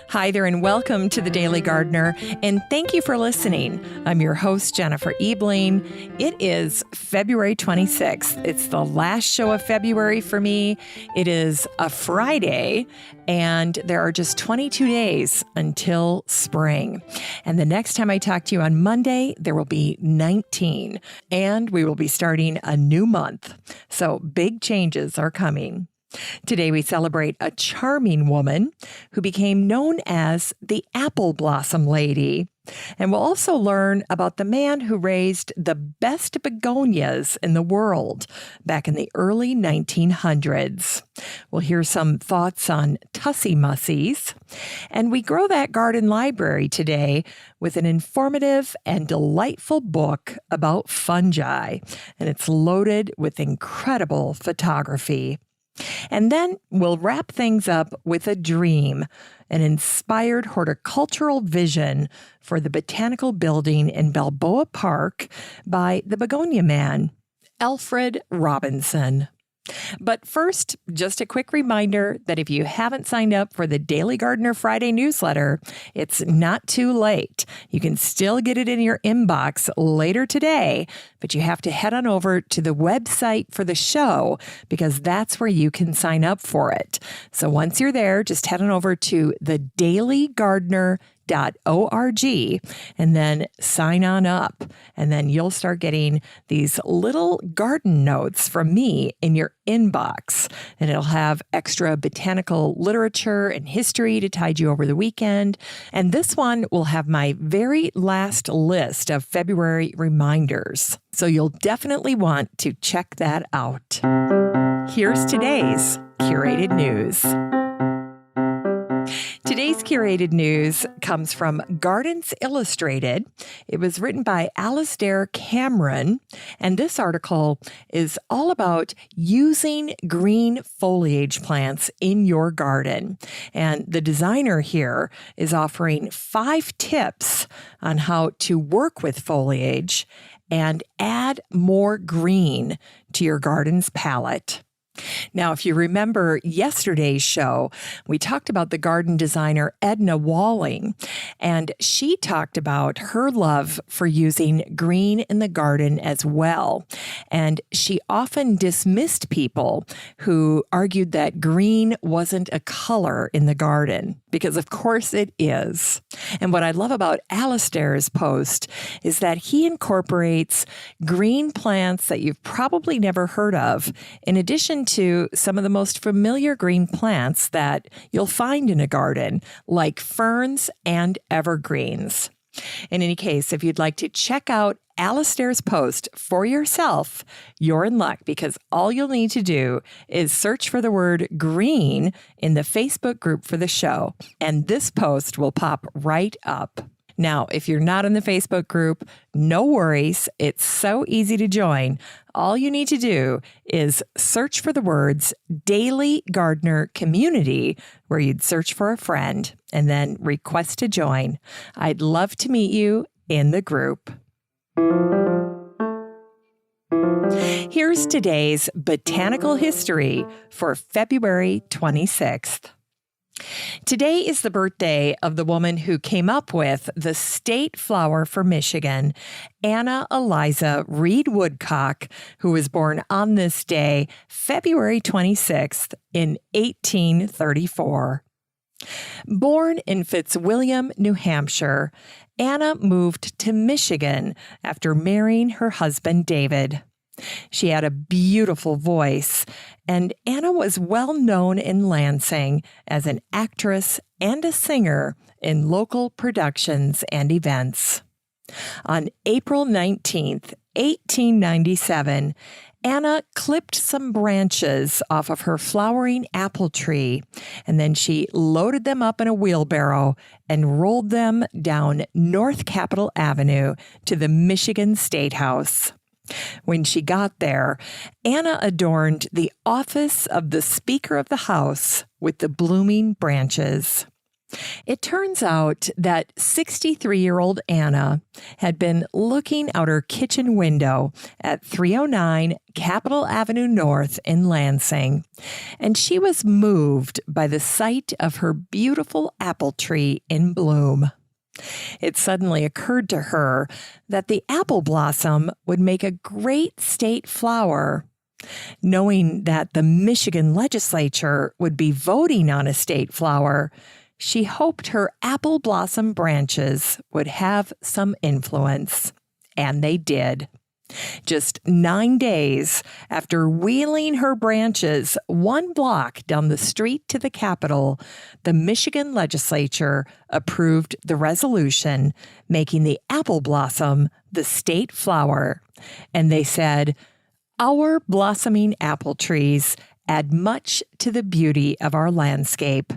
Hi there and welcome to the Daily Gardener, and thank you for listening. I'm your host, Jennifer Ebling. It is February 26th. It's the last show of February for me. It is a Friday, and there are just 22 days until spring. And the next time I talk to you on Monday, there will be 19, and we will be starting a new month. So big changes are coming. Today, we celebrate a charming woman who became known as the Apple Blossom Lady. And we'll also learn about the man who raised the best begonias in the world back in the early 1900s. We'll hear some thoughts on Tussie Mussies. And we grow that garden library today with an informative and delightful book about fungi. And it's loaded with incredible photography. And then we'll wrap things up with a dream, an inspired horticultural vision for the Botanical Building in Balboa Park by the Begonia Man, Alfred Robinson. But first, just a quick reminder that if you haven't signed up for the Daily Gardener Friday newsletter, it's not too late. You can still get it in your inbox later today, but you have to head on over to the website for the show because that's where you can sign up for it. So once you're there, just head on over to thedailygardener.org and then sign on up, and then you'll start getting these little garden notes from me in your inbox, and it'll have extra botanical literature and history to tide you over the weekend. And this one will have my very last list of February reminders, so you'll definitely want to check that out. Here's today's curated news. Today's curated news comes from Gardens Illustrated. It was written by Alistair Cameron, and this article is all about using green foliage plants in your garden. And the designer here is offering 5 tips on how to work with foliage and add more green to your garden's palette. Now, if you remember yesterday's show, we talked about the garden designer Edna Walling, and she talked about her love for using green in the garden as well. And she often dismissed people who argued that green wasn't a color in the garden, because of course it is. And what I love about Alistair's post is that he incorporates green plants that you've probably never heard of, in addition to some of the most familiar green plants that you'll find in a garden, like ferns and evergreens. In any case, if you'd like to check out Alistair's post for yourself, you're in luck, because all you'll need to do is search for the word green in the Facebook group for the show, and this post will pop right up. Now, if you're not in the Facebook group, no worries. It's so easy to join. All you need to do is search for the words Daily Gardener Community, where you'd search for a friend, and then request to join. I'd love to meet you in the group. Here's today's botanical history for February 26th. Today is the birthday of the woman who came up with the state flower for Michigan, Anna Eliza Reed Woodcock, who was born on this day, February 26th, in 1834. Born in Fitzwilliam, New Hampshire, Anna moved to Michigan after marrying her husband, David. She had a beautiful voice, and Anna was well known in Lansing as an actress and a singer in local productions and events. On April 19th, 1897, Anna clipped some branches off of her flowering apple tree, and then she loaded them up in a wheelbarrow and rolled them down North Capitol Avenue to the Michigan State House. When she got there, Anna adorned the office of the Speaker of the House with the blooming branches. It turns out that 63-year-old Anna had been looking out her kitchen window at 309 Capitol Avenue North in Lansing, and she was moved by the sight of her beautiful apple tree in bloom. It suddenly occurred to her that the apple blossom would make a great state flower. Knowing that the Michigan legislature would be voting on a state flower, she hoped her apple blossom branches would have some influence. And they did. Just 9 days after wheeling her branches 1 block down the street to the Capitol, the Michigan legislature approved the resolution making the apple blossom the state flower. And they said, "Our blossoming apple trees add much to the beauty of our landscape,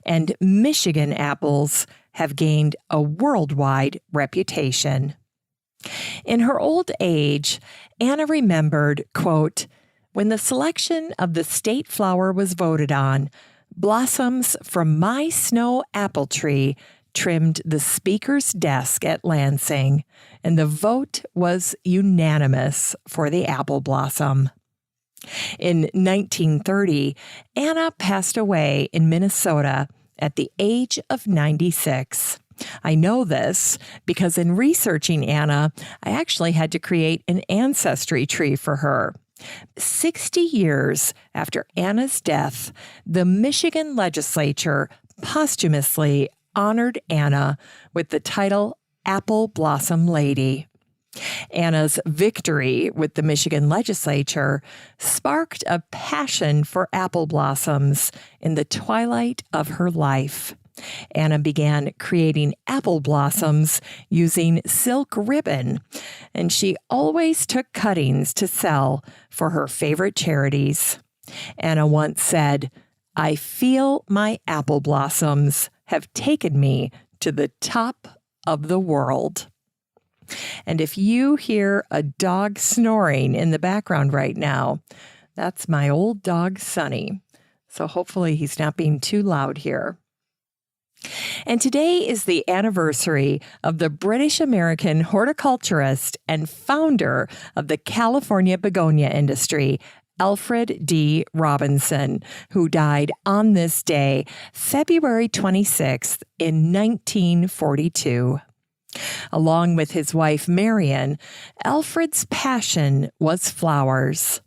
and Michigan apples have gained a worldwide reputation." In her old age, Anna remembered, quote, "When the selection of the state flower was voted on, blossoms from my snow apple tree trimmed the speaker's desk at Lansing, and the vote was unanimous for the apple blossom." In 1930, Anna passed away in Minnesota at the age of 96. I know this because in researching Anna, I actually had to create an ancestry tree for her. 60 years after Anna's death, the Michigan legislature posthumously honored Anna with the title Apple Blossom Lady. Anna's victory with the Michigan legislature sparked a passion for apple blossoms in the twilight of her life. Anna began creating apple blossoms using silk ribbon, and she always took cuttings to sell for her favorite charities. Anna once said, "I feel my apple blossoms have taken me to the top of the world." And if you hear a dog snoring in the background right now, that's my old dog, Sonny. So hopefully he's not being too loud here. And today is the anniversary of the British-American horticulturist and founder of the California begonia industry, Alfred D. Robinson, who died on this day, February 26th in 1942. Along with his wife, Marion, Alfred's passion was flowers.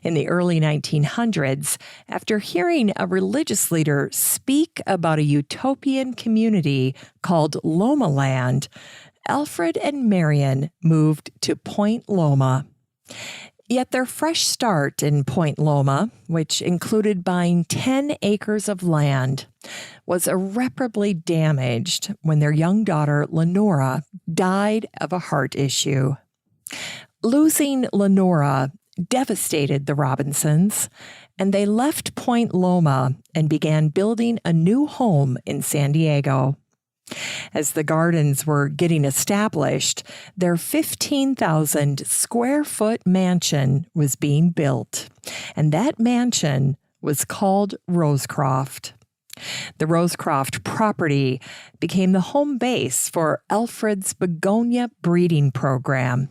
In the early 1900s, after hearing a religious leader speak about a utopian community called Loma Land, Alfred and Marion moved to Point Loma. Yet their fresh start in Point Loma, which included buying 10 acres of land, was irreparably damaged when their young daughter, Lenora, died of a heart issue. Losing Lenora devastated the Robinsons, and they left Point Loma and began building a new home in San Diego. As the gardens were getting established, their 15,000 square foot mansion was being built, and that mansion was called Rosecroft. The Rosecroft property became the home base for Alfred's begonia breeding program.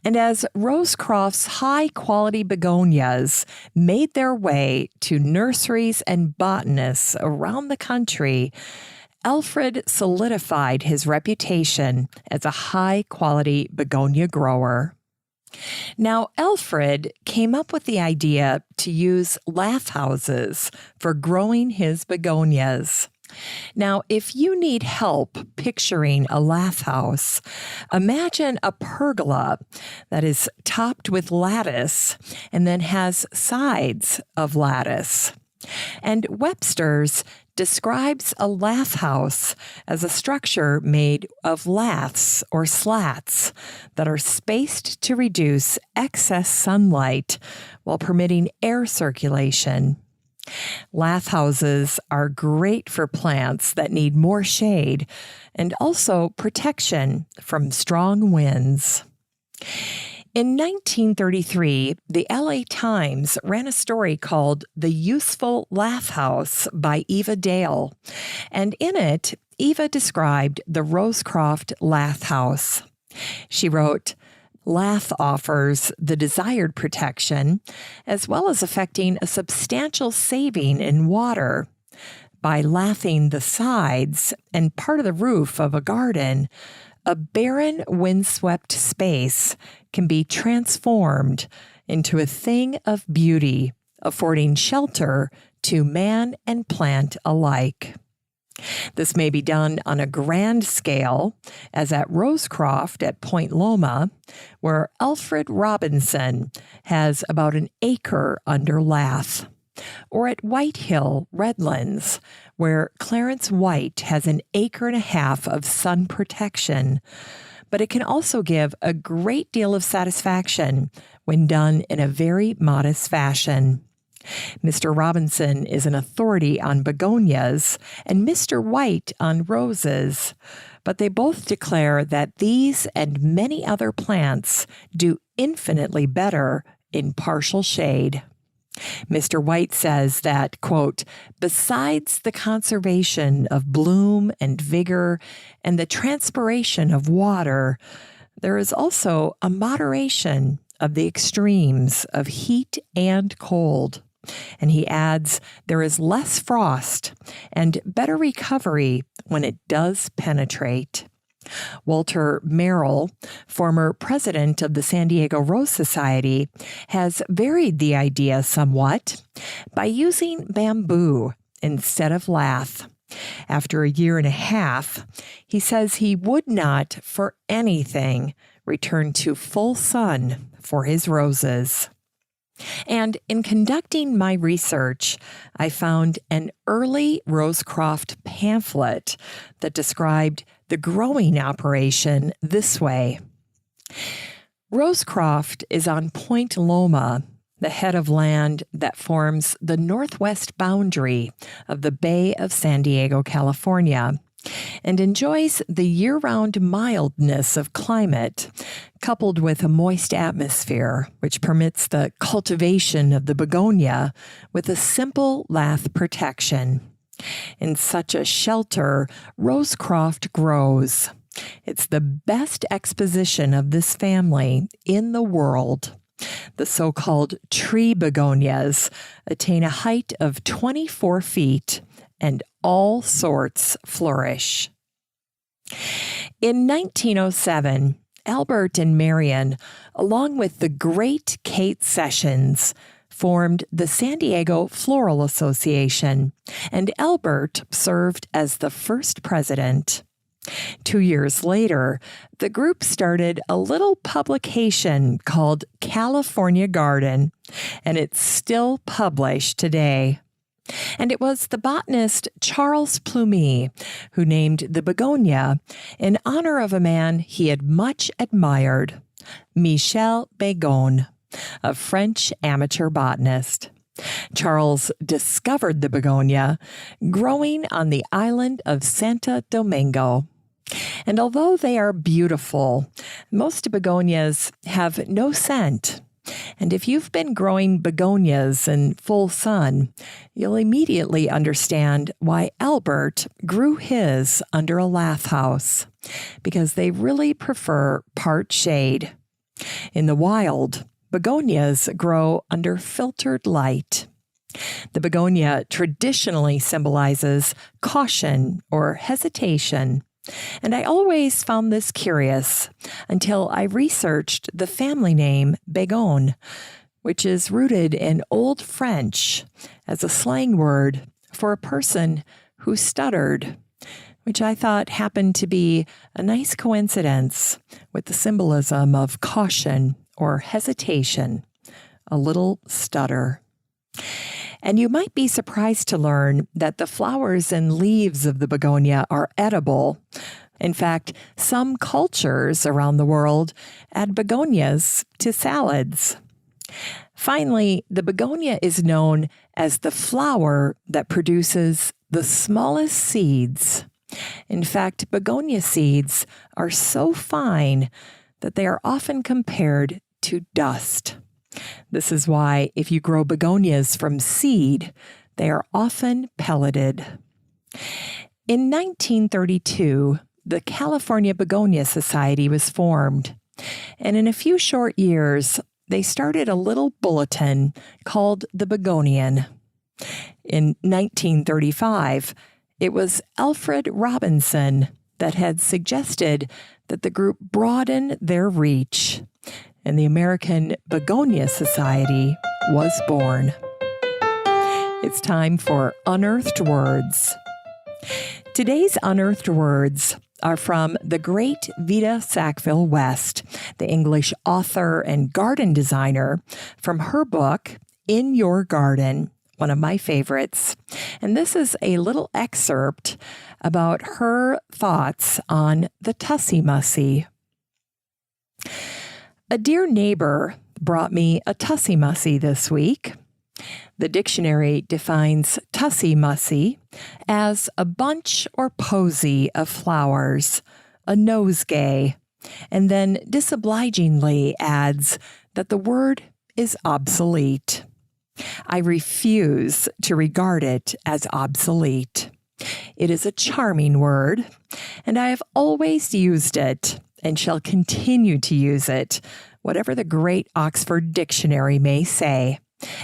And as Rosecroft's high-quality begonias made their way to nurseries and botanists around the country, Alfred solidified his reputation as a high-quality begonia grower. Now, Alfred came up with the idea to use lath houses for growing his begonias. Now, if you need help picturing a lath house, imagine a pergola that is topped with lattice and then has sides of lattice. And Webster's describes a lath house as a structure made of laths or slats that are spaced to reduce excess sunlight while permitting air circulation. Lath houses are great for plants that need more shade and also protection from strong winds. In 1933, the LA Times ran a story called The Useful Lath House by Eva Dale, and in it, Eva described the Rosecroft Lath House. She wrote, "Lath offers the desired protection, as well as effecting a substantial saving in water. By lathing the sides and part of the roof of a garden, a barren, windswept space can be transformed into a thing of beauty, affording shelter to man and plant alike. This may be done on a grand scale, as at Rosecroft at Point Loma, where Alfred Robinson has about an acre under lath, or at White Hill, Redlands, where Clarence White has an acre and a half of sun protection. But it can also give a great deal of satisfaction when done in a very modest fashion. Mr. Robinson is an authority on begonias and Mr. White on roses, but they both declare that these and many other plants do infinitely better in partial shade. Mr. White says that, quote, besides the conservation of bloom and vigor and the transpiration of water, there is also a moderation of the extremes of heat and cold. And he adds, there is less frost and better recovery when it does penetrate. Walter Merrill, former president of the San Diego Rose Society, has varied the idea somewhat by using bamboo instead of lath. After a year and a half, he says he would not, for anything, return to full sun for his roses. And in conducting my research, I found an early Rosecroft pamphlet that described the growing operation this way. Rosecroft is on Point Loma, the head of land that forms the northwest boundary of the Bay of San Diego, California, and enjoys the year-round mildness of climate, coupled with a moist atmosphere, which permits the cultivation of the begonia with a simple lath protection. In such a shelter, Rosecroft grows. It's the best exposition of this family in the world. The so-called tree begonias attain a height of 24 feet, and all sorts flourish. In 1907, Albert and Marion, along with the great Kate Sessions, formed the San Diego Floral Association, and Albert served as the first president. 2 years later, the group started a little publication called California Garden, and it's still published today. And it was the botanist Charles Plumy who named the begonia in honor of a man he had much admired, Michel Begon, a French amateur botanist. Charles discovered the begonia growing on the island of Santo Domingo. And although they are beautiful, most begonias have no scent. And if you've been growing begonias in full sun, you'll immediately understand why Albert grew his under a lath house, because they really prefer part shade. In the wild, begonias grow under filtered light. The begonia traditionally symbolizes caution or hesitation, and I always found this curious until I researched the family name Begon, which is rooted in Old French as a slang word for a person who stuttered, which I thought happened to be a nice coincidence with the symbolism of caution or hesitation, a little stutter. And you might be surprised to learn that the flowers and leaves of the begonia are edible. In fact, some cultures around the world add begonias to salads. Finally, the begonia is known as the flower that produces the smallest seeds. In fact, begonia seeds are so fine that they are often compared to dust. This is why if you grow begonias from seed, they are often pelleted. In 1932, the California Begonia Society was formed, and in a few short years, they started a little bulletin called the Begonian. In 1935, it was Alfred Robinson that had suggested that the group broaden their reach, and the American Begonia Society was born. It's time for Unearthed Words. Today's unearthed words are from the great Vita Sackville West, the English author and garden designer, from her book, In Your Garden, one of my favorites. And this is a little excerpt about her thoughts on the Tussie Mussy. A dear neighbor brought me a Tussie Mussy this week. The dictionary defines Tussie Mussy as a bunch or posy of flowers, a nosegay, and then disobligingly adds that the word is obsolete. I refuse to regard it as obsolete. It is a charming word, and I have always used it and shall continue to use it, whatever the great Oxford Dictionary may say,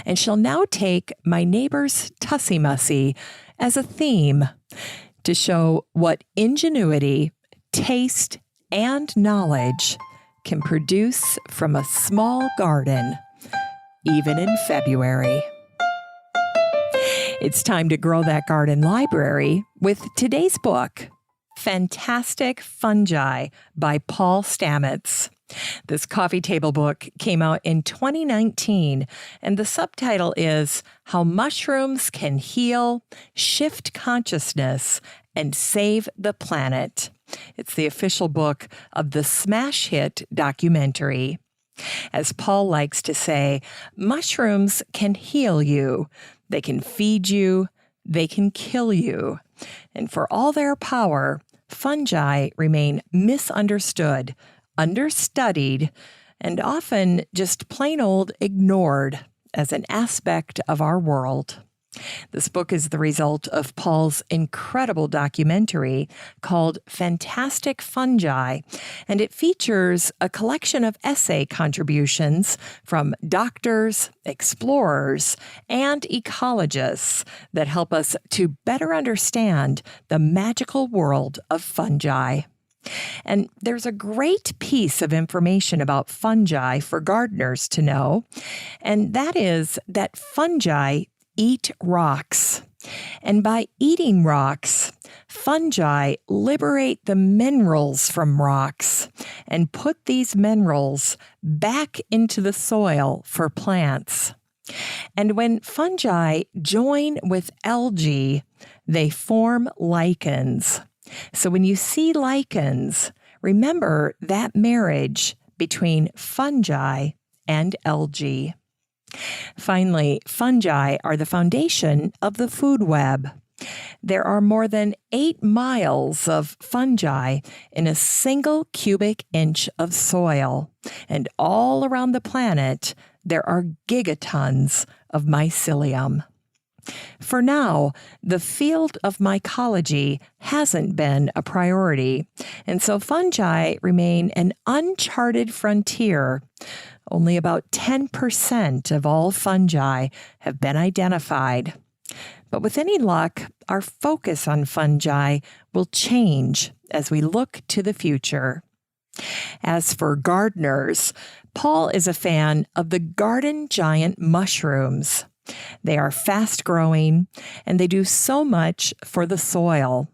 and shall now take my neighbor's Tussie Mussy as a theme to show what ingenuity, taste, and knowledge can produce from a small garden, even in February. It's time to grow that garden library with today's book, Fantastic Fungi by Paul Stamets. This coffee table book came out in 2019, and the subtitle is How Mushrooms Can Heal, Shift Consciousness, and Save the Planet. It's the official book of the smash hit documentary. As Paul likes to say, mushrooms can heal you. They can feed you. They can kill you. And for all their power, fungi remain misunderstood, understudied, and often just plain old ignored as an aspect of our world. This book is the result of Paul's incredible documentary called Fantastic Fungi, and it features a collection of essay contributions from doctors, explorers, and ecologists that help us to better understand the magical world of fungi. And there's a great piece of information about fungi for gardeners to know, and that is that fungi eat rocks. And by eating rocks, fungi liberate the minerals from rocks and put these minerals back into the soil for plants. And when fungi join with algae, they form lichens. So when you see lichens, remember that marriage between fungi and algae. Finally, fungi are the foundation of the food web. There are more than 8 miles of fungi in a single cubic inch of soil, and all around the planet, there are gigatons of mycelium. For now, the field of mycology hasn't been a priority, and so fungi remain an uncharted frontier. Only about 10% of all fungi have been identified. But with any luck, our focus on fungi will change as we look to the future. As for gardeners, Paul is a fan of the garden giant mushrooms. They are fast-growing, and they do so much for the soil.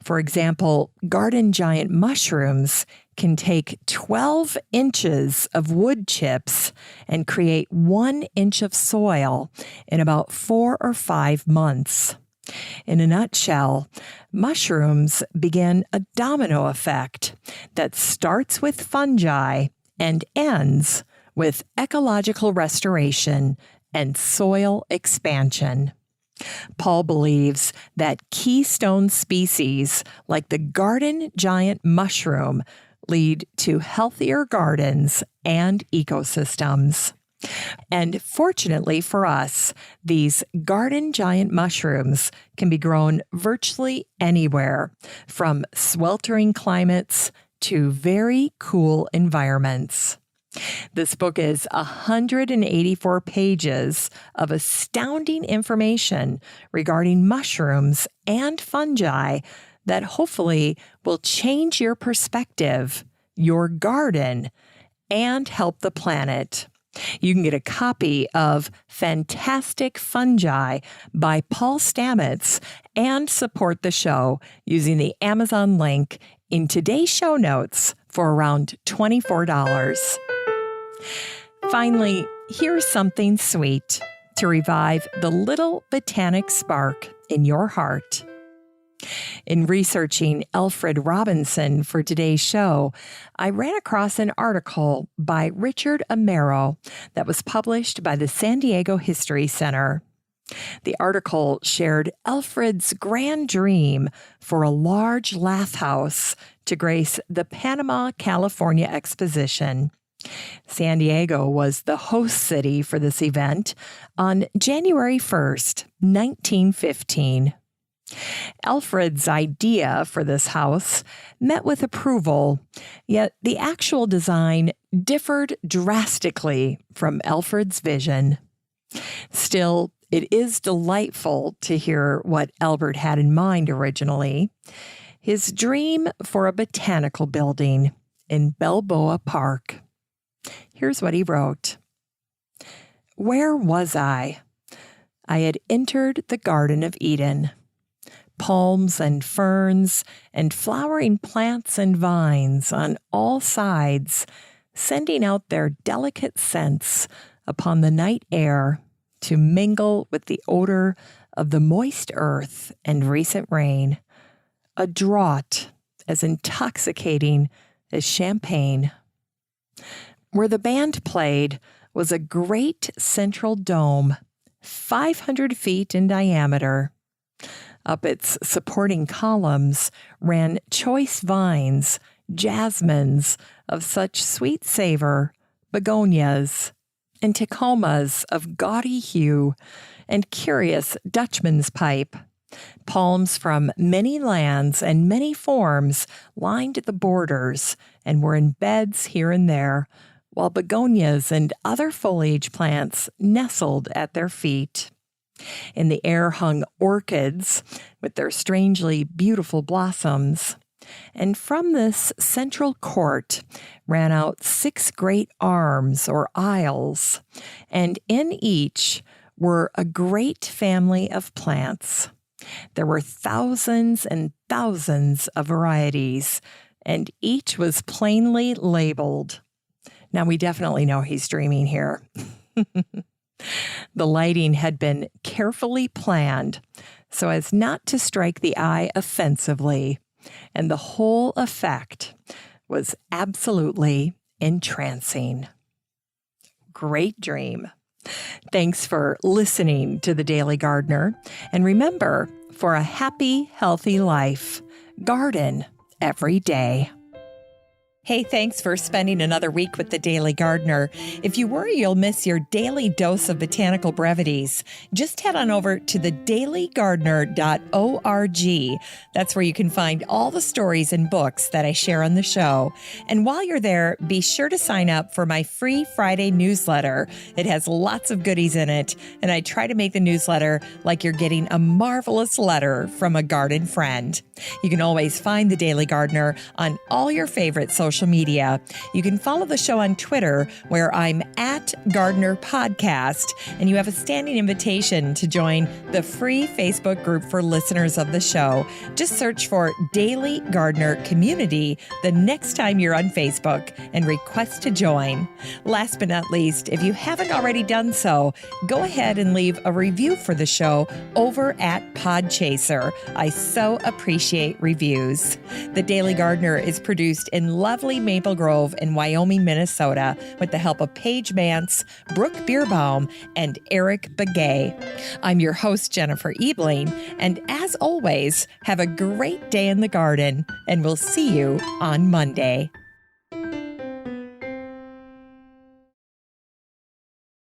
For example, garden giant mushrooms can take 12 inches of wood chips and create 1 inch of soil in about 4 or 5 months. In a nutshell, mushrooms begin a domino effect that starts with fungi and ends with ecological restoration and soil expansion. Paul believes that keystone species like the garden giant mushroom lead to healthier gardens and ecosystems. And fortunately for us, these garden giant mushrooms can be grown virtually anywhere, from sweltering climates to very cool environments. This book is 184 pages of astounding information regarding mushrooms and fungi that hopefully will change your perspective, your garden, and help the planet. You can get a copy of Fantastic Fungi by Paul Stamets and support the show using the Amazon link in today's show notes for around $24. Finally, here's something sweet to revive the little botanic spark in your heart. In researching Alfred Robinson for today's show, I ran across an article by Richard Amaro that was published by the San Diego History Center. The article shared Alfred's grand dream for a large lath house to grace the Panama, California Exposition. San Diego was the host city for this event on January 1st, 1915. Alfred's idea for this house met with approval, yet the actual design differed drastically from Alfred's vision. Still, it is delightful to hear what Albert had in mind originally. His dream for a botanical building in Balboa Park. Here's what he wrote. Where was I? I had entered the Garden of Eden. Palms and ferns and flowering plants and vines on all sides, sending out their delicate scents upon the night air to mingle with the odor of the moist earth and recent rain, a draught as intoxicating as champagne. Where the band played was a great central dome, 500 feet in diameter. Up its supporting columns ran choice vines, jasmines of such sweet savor, begonias, and tacomas of gaudy hue, and curious Dutchman's pipe. Palms from many lands and many forms lined the borders and were in beds here and there, while begonias and other foliage plants nestled at their feet. In the air hung orchids with their strangely beautiful blossoms. And from this central court ran out 6 great arms or aisles, and in each were a great family of plants. There were thousands and thousands of varieties, and each was plainly labeled. Now, we definitely know he's dreaming here. The lighting had been carefully planned so as not to strike the eye offensively, and the whole effect was absolutely entrancing. Great dream. Thanks for listening to The Daily Gardener. And remember, for a happy, healthy life, garden every day. Hey, thanks for spending another week with The Daily Gardener. If you worry you'll miss your daily dose of botanical brevities, just head on over to thedailygardener.org. That's where you can find all the stories and books that I share on the show. And while you're there, be sure to sign up for my free Friday newsletter. It has lots of goodies in it, and I try to make the newsletter like you're getting a marvelous letter from a garden friend. You can always find The Daily Gardener on all your favorite social media. You can follow the show on Twitter, where I'm at Gardener Podcast, and you have a standing invitation to join the free Facebook group for listeners of the show. Just search for Daily Gardener Community the next time you're on Facebook and request to join. Last but not least, if you haven't already done so, go ahead and leave a review for the show over at Podchaser. I so appreciate reviews. The Daily Gardener is produced in lovely Maple Grove in Wyoming, Minnesota, with the help of Paige Mance, Brooke Bierbaum, and Eric Begay. I'm your host, Jennifer Ebling, and as always, have a great day in the garden, and we'll see you on Monday.